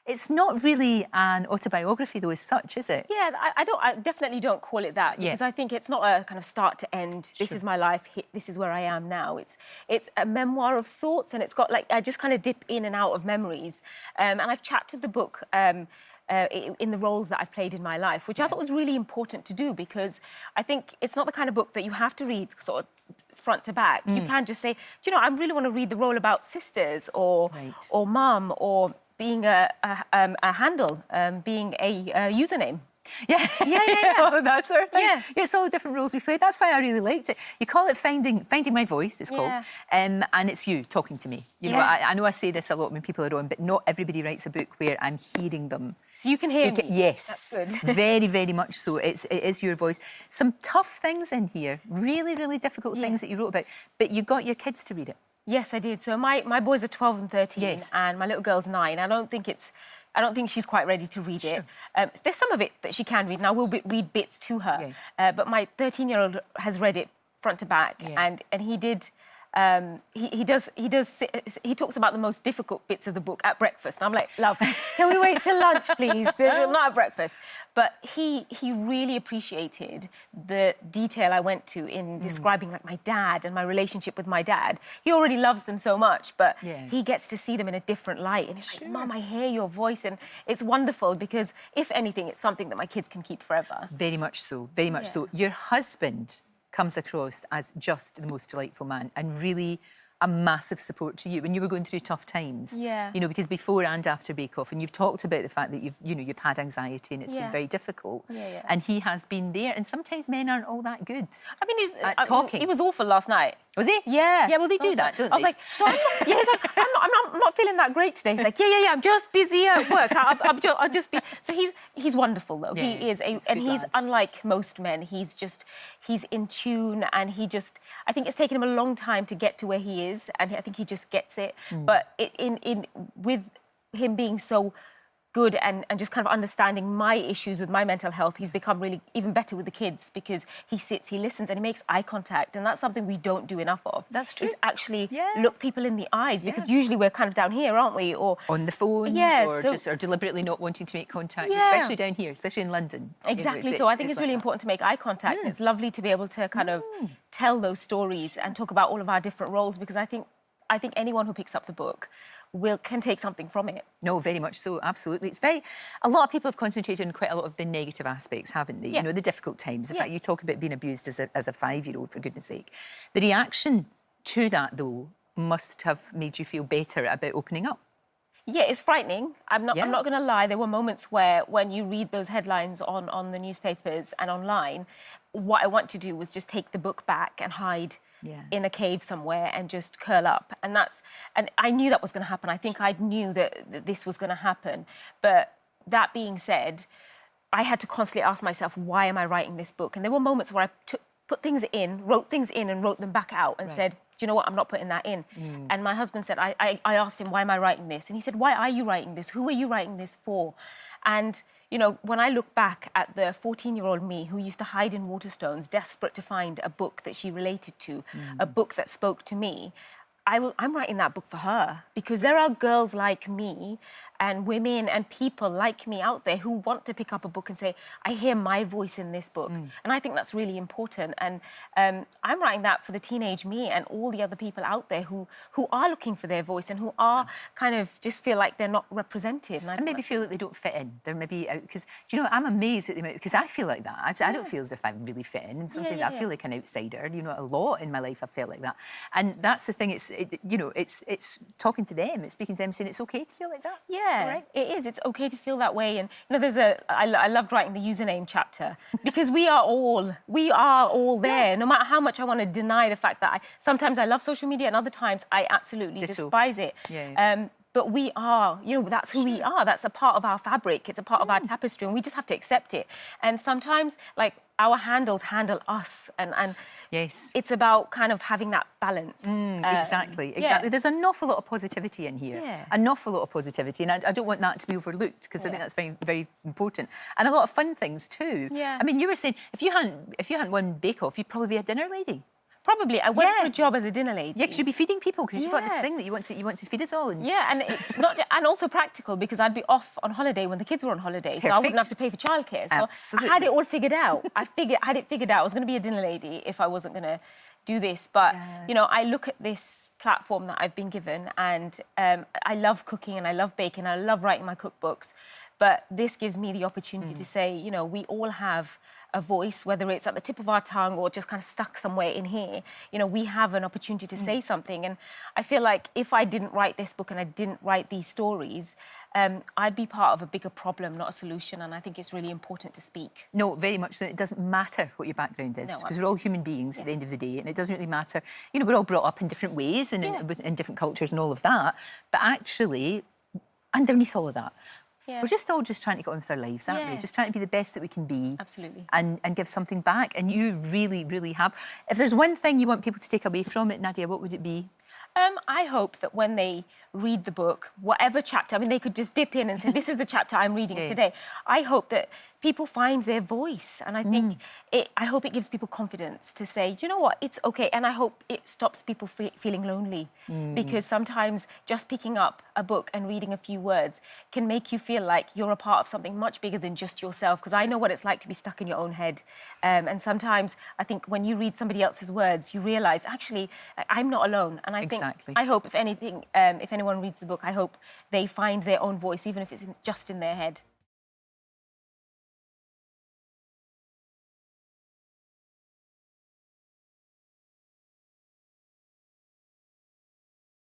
It's not really an autobiography, though, as such, is it? Yeah, I definitely don't call it that, because I think it's not a kind of start to end. This is my life. This is where I am now. It's a memoir of sorts, and it's got like I just kind of dip in and out of memories, and I've chaptered the book. In the roles that I've played in my life, which I thought was really important to do, because I think it's not the kind of book that you have to read sort of front to back. You can just say, do you know, I really want to read the role about sisters or mum, or being a handle, being a username. Yeah. Oh, that sort of thing. Yeah, it's all the different roles we played. That's why I really liked it. You call it Finding My Voice, it's called. And it's you talking to me. You know, I know I say this a lot when people are on, but not everybody writes a book where I'm hearing them. So you can hear me? Yes. That's good. Very, very much so. It is your voice. Some tough things in here, really, really difficult things that you wrote about, but you got your kids to read it. Yes, I did. So my boys are 12 and 13, and my little girl's 9. I don't think she's quite ready to read it. There's some of it that she can read, and I will read bits to her. But my 13-year-old has read it front to back, and he did. He talks about the most difficult bits of the book at breakfast, and I'm like, love, can we wait till lunch, please? Not at breakfast. But he really appreciated the detail I went to in describing like my dad and my relationship with my dad. He already loves them so much, but he gets to see them in a different light, and he's like, Mum, I hear your voice, and it's wonderful, because if anything, it's something that my kids can keep forever. Very much so. Very much so. Your husband comes across as just the most delightful man, and really a massive support to you when you were going through tough times. Yeah. You know, because before and after Bake Off, and you've talked about the fact that you've had anxiety and it's been very difficult. And he has been there, and sometimes men aren't all that good. I mean, at talking. He was awful last night. Was he? Yeah. Yeah, well, they do that, don't they? I was like, so he's like, I'm not feeling that great today. He's like, yeah, I'm just busy at work. I'll just be... So he's wonderful, though. Yeah, he is. And he's unlike most men. He's in tune, and I think it's taken him a long time to get to where he is, and I think he just gets it. But with him being so good and just kind of understanding my issues with my mental health, he's become really even better with the kids, because he sits, he listens, and he makes eye contact, and that's something we don't do enough of. That's true. Is actually look people in the eyes, because usually we're kind of down here, aren't we? Or on the phones, or deliberately not wanting to make contact, especially down here, especially in London. Exactly. You know, so I think it's really important to make eye contact. It's lovely to be able to kind of tell those stories and talk about all of our different roles, because I think anyone who picks up the book can take something from it. No, very much so, absolutely. A lot of people have concentrated on quite a lot of the negative aspects, haven't they? You know, the difficult times. In fact, you talk about being abused as a 5-year-old, for goodness sake. The reaction to that, though, must have made you feel better about opening up. Yeah, it's frightening. I'm not going to lie. There were moments where, when you read those headlines on the newspapers and online, what I want to do was just take the book back and hide in a cave somewhere and just curl up. And I knew that was going to happen. I think I knew that this was going to happen. But that being said, I had to constantly ask myself, why am I writing this book? And there were moments where I put things in, wrote things in, and wrote them back out, and said, do you know what, I'm not putting that in. And my husband said, I asked him, why am I writing this? And he said, why are you writing this? Who are you writing this for? And you know, when I look back at the 14-year-old me who used to hide in Waterstones, desperate to find a book that she related to, a book that spoke to me, I'm writing that book for her, because there are girls like me and women and people like me out there who want to pick up a book and say, I hear my voice in this book. And I think that's really important. And I'm writing that for the teenage me and all the other people out there who are looking for their voice and who are kind of just feel like they're not represented. And maybe feel like they don't fit in. They're maybe out, because, do you know, I'm amazed at the amount, because I feel like that. I don't feel as if I really fit in. And sometimes I feel like an outsider. You know, a lot in my life I felt like that. And that's the thing, it's talking to them, it's speaking to them, saying it's okay to feel like that. Yeah. Right? It is. It's okay to feel that way. And you know, I loved writing the username chapter, because we are all there. No matter how much I want to deny the fact that sometimes I love social media, and other times I absolutely despise it. But we are, you know, that's who we are. That's a part of our fabric. It's a part of our tapestry, and we just have to accept it. And sometimes, like, our handles handle us, and it's about kind of having that balance. Exactly. There's an awful lot of positivity in here. An awful lot of positivity, and I don't want that to be overlooked, because I think that's very, very important. And a lot of fun things too. I mean, you were saying if you hadn't won Bake Off, you'd probably be a dinner lady. Probably. I went for a job as a dinner lady. Yeah, because you'd be feeding people, because you've got this thing that you want to feed us all. And... Yeah, and it's and also practical, because I'd be off on holiday when the kids were on holiday, Perfect. so I wouldn't have to pay for childcare. So Absolutely. I had it all figured out. I had it figured out. I was going to be a dinner lady if I wasn't going to do this. But, you know, I look at this platform that I've been given, and I love cooking and I love baking. I love writing my cookbooks. But this gives me the opportunity to say, you know, we all have a voice, whether it's at the tip of our tongue or just kind of stuck somewhere in here. You know, we have an opportunity to say something. And I feel like if I didn't write this book and I didn't write these stories, I'd be part of a bigger problem, not a solution. And I think it's really important to speak. No, very much so. It doesn't matter what your background is, because we're all human beings at the end of the day, and it doesn't really matter. You know, we're all brought up in different ways and in different cultures and all of that. But actually, underneath all of that, we're just all trying to get on with our lives, aren't we? Just trying to be the best that we can be. Absolutely. And give something back. And you really, really have. If there's one thing you want people to take away from it, Nadiya, what would it be? I hope that when they read the book, whatever chapter, I mean, they could just dip in and say, this is the chapter I'm reading today. I hope that people find their voice. And I think I hope it gives people confidence to say, do you know what, it's okay. And I hope it stops people feeling lonely, because sometimes just picking up a book and reading a few words can make you feel like you're a part of something much bigger than just yourself. Because I know what it's like to be stuck in your own head. And sometimes I think when you read somebody else's words, you realise, actually, I'm not alone. And I think, I hope, if anything, if anyone reads the book, I hope they find their own voice, even if it's just in their head.